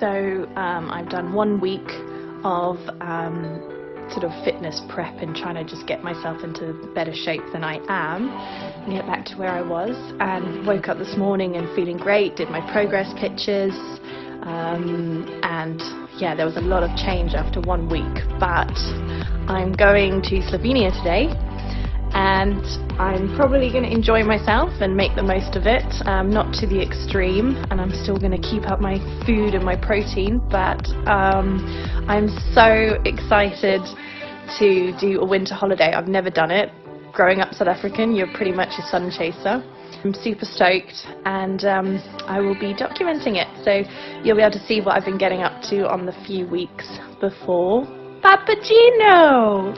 So I've done 1 week of sort of fitness prep and trying to just get myself into better shape than I am and get back to where I was, and woke up this morning and feeling great, did my progress pictures, and yeah, there was a lot of change after 1 week. But I'm going to Slovenia today, and I'm probably going to enjoy myself and make the most of it, not to the extreme, and I'm still going to keep up my food and my protein, but I'm so excited to do a winter holiday. I've never done it. Growing up South African, you're pretty much a sun chaser. I'm super stoked, and I will be documenting it, so you'll be able to see what I've been getting up to on the few weeks before. Papageno!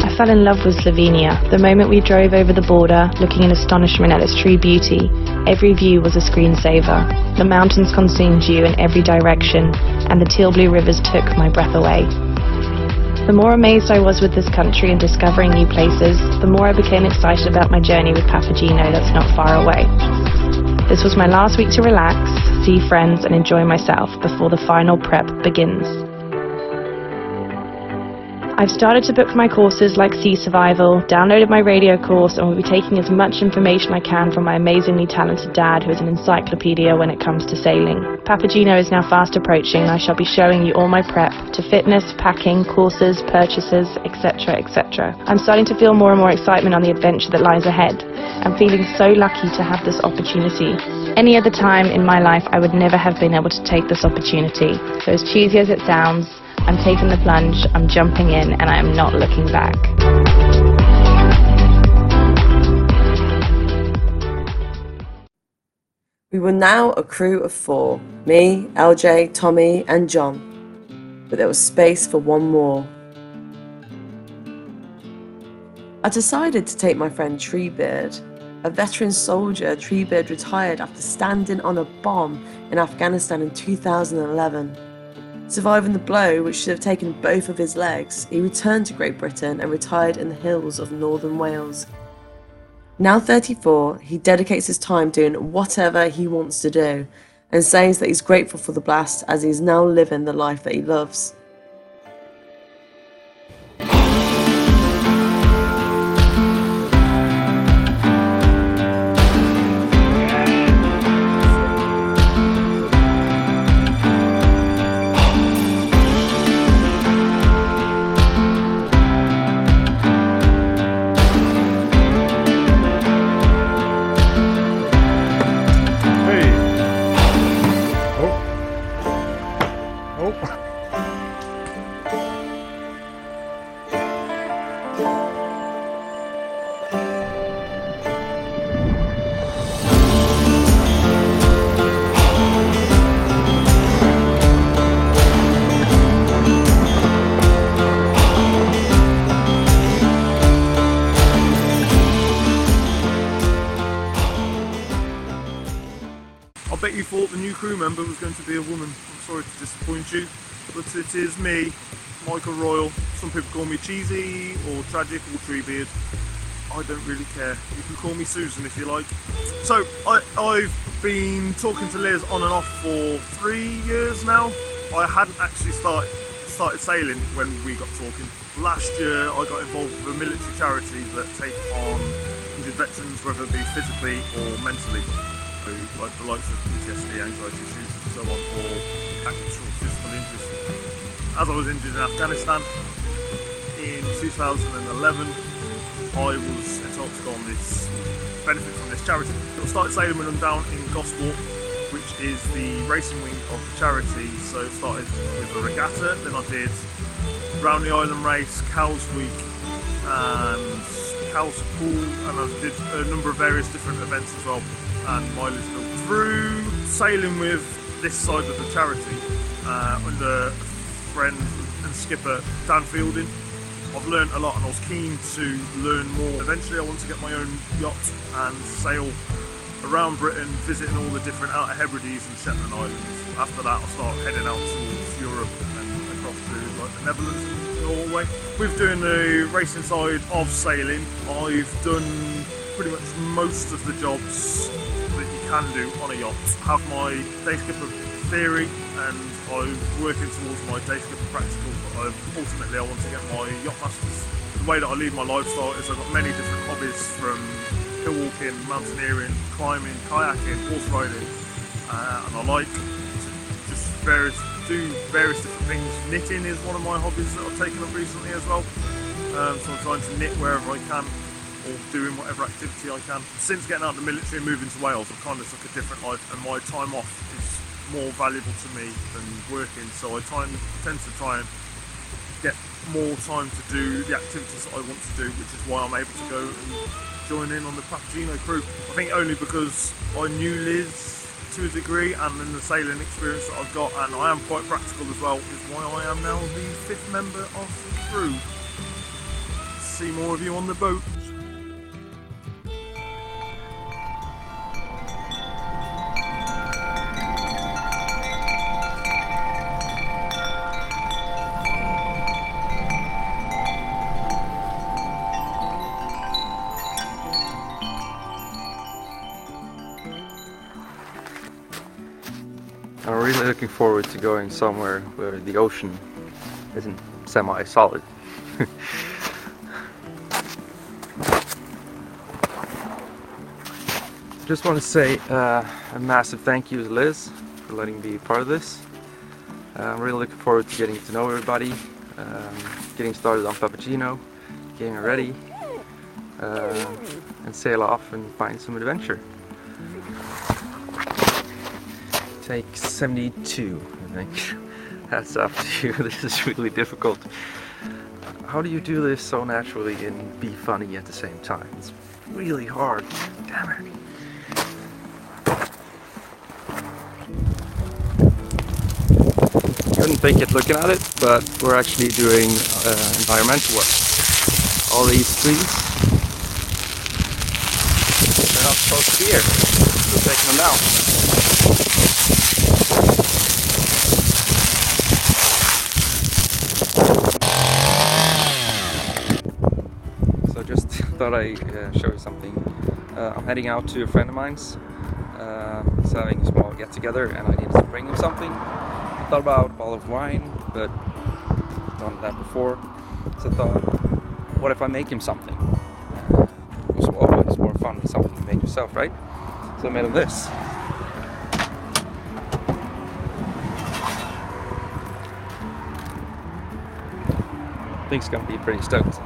I fell in love with Slovenia the moment we drove over the border, looking in astonishment at its true beauty. Every view was a screensaver. The mountains consumed you in every direction, and the teal blue rivers took my breath away. The more amazed I was with this country and discovering new places, the more I became excited about my journey with Papageno that's not far away. This was my last week to relax, see friends, and enjoy myself before the final prep begins. I've started to book my courses like Sea Survival, downloaded my radio course, and will be taking as much information I can from my amazingly talented dad, who is an encyclopedia when it comes to sailing. Papageno is now fast approaching, and I shall be showing you all my prep to fitness, packing, courses, purchases, etc, etc. I'm starting to feel more and more excitement on the adventure that lies ahead. I'm feeling so lucky to have this opportunity. Any other time in my life I would never have been able to take this opportunity. So as cheesy as it sounds, I'm taking the plunge, I'm jumping in, and I am not looking back. We were now a crew of 4, me, LJ, Tommy and John, but there was space for one more. I decided to take my friend Treebeard. A veteran soldier, Treebeard retired after standing on a bomb in Afghanistan in 2011. Surviving the blow, which should have taken both of his legs, he returned to Great Britain and retired in the hills of northern Wales. Now 34, he dedicates his time doing whatever he wants to do, and says that he's grateful for the blast as he's now living the life that he loves. I bet you thought the new crew member was going to be a woman. I'm sorry to disappoint you, but it is me, Michael Royal. Some people call me Cheesy or Tragic or Treebeard. I don't really care. You can call me Susan if you like. So I've been talking to Liz on and off for 3 years now. I hadn't actually started sailing when we got talking. Last year I got involved with a military charity that take on injured veterans, whether it be physically or mentally. Like the likes of PTSD, anxiety issues and so on, or actual physical injuries. As I was injured in Afghanistan in 2011, I was entitled to go on this benefit from this charity. I started sailing when I'm down in Gosport, which is the racing wing of the charity. So I started with a regatta, then I did round the island race, Cowes Week and Cowes Pool, and I did a number of various different events as well, and mileage built. Through sailing with this side of the charity, under friends and skipper Dan Fielding. I've learned a lot and I was keen to learn more. Eventually I want to get my own yacht and sail around Britain, visiting all the different Outer Hebrides and Shetland Islands. After that I'll start heading out towards Europe and across to like the Netherlands and Norway. With doing the racing side of sailing, I've done pretty much most of the jobs that you can do on a yacht. I have my day skipper theory and I'm working towards my day skipper practical, but ultimately I want to get my yacht masters. The way that I lead my lifestyle is I've got many different hobbies, from hill walking, mountaineering, climbing, kayaking, horse riding, and I like to just do various different things. Knitting is one of my hobbies that I've taken up recently as well, so I'm trying to knit wherever I can, or doing whatever activity I can. Since getting out of the military and moving to Wales, I've kind of took a different life, and my time off is more valuable to me than working, so I tend to try and get more time to do the activities that I want to do, which is why I'm able to go and join in on the Papageno crew. I think only because I knew Liz to a degree, and then the sailing experience that I've got, and I am quite practical as well, is why I am now the 5th member of the crew. See more of you on the boat. I'm really looking forward to going somewhere where the ocean isn't semi-solid. Just want to say a massive thank you to Liz for letting me be part of this. I'm really looking forward to getting to know everybody, getting started on Papageno, getting ready, and sail off and find some adventure. Take 72, I think. That's up to you. This is really difficult. How do you do this so naturally and be funny at the same time? It's really hard. Damn it. You wouldn't think it looking at it, but we're actually doing environmental work. All these trees, they're not supposed to be here. We're taking them down. So just thought I'd show you something. I'm heading out to a friend of mine's. He's having a small get together and I needed to bring him something. I thought about a bottle of wine, but I've done that before. So I thought, what if I make him something? It was always more fun with something you made yourself, right? So I made him this. I think he's gonna be pretty stoked.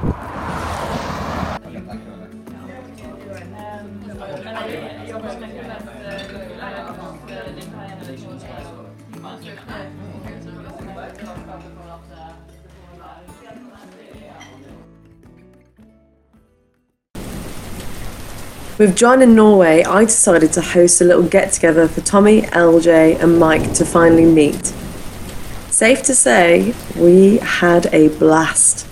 With John in Norway, I decided to host a little get-together for Tommy, LJ and Mike to finally meet. Safe to say, we had a blast.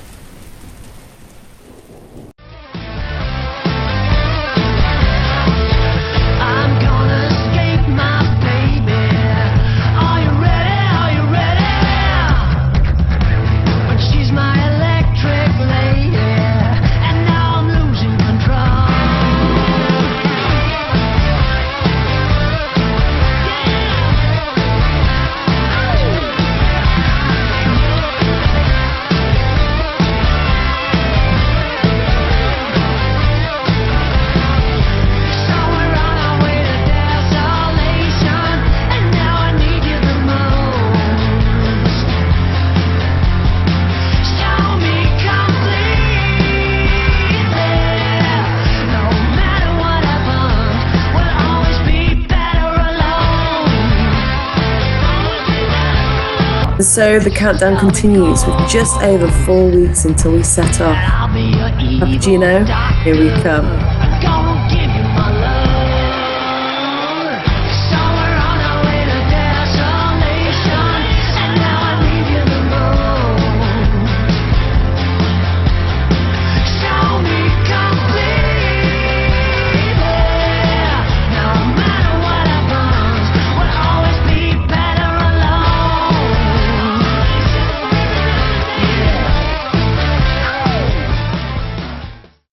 And so the countdown continues with just over 4 weeks until we set off. Papageno, here we come.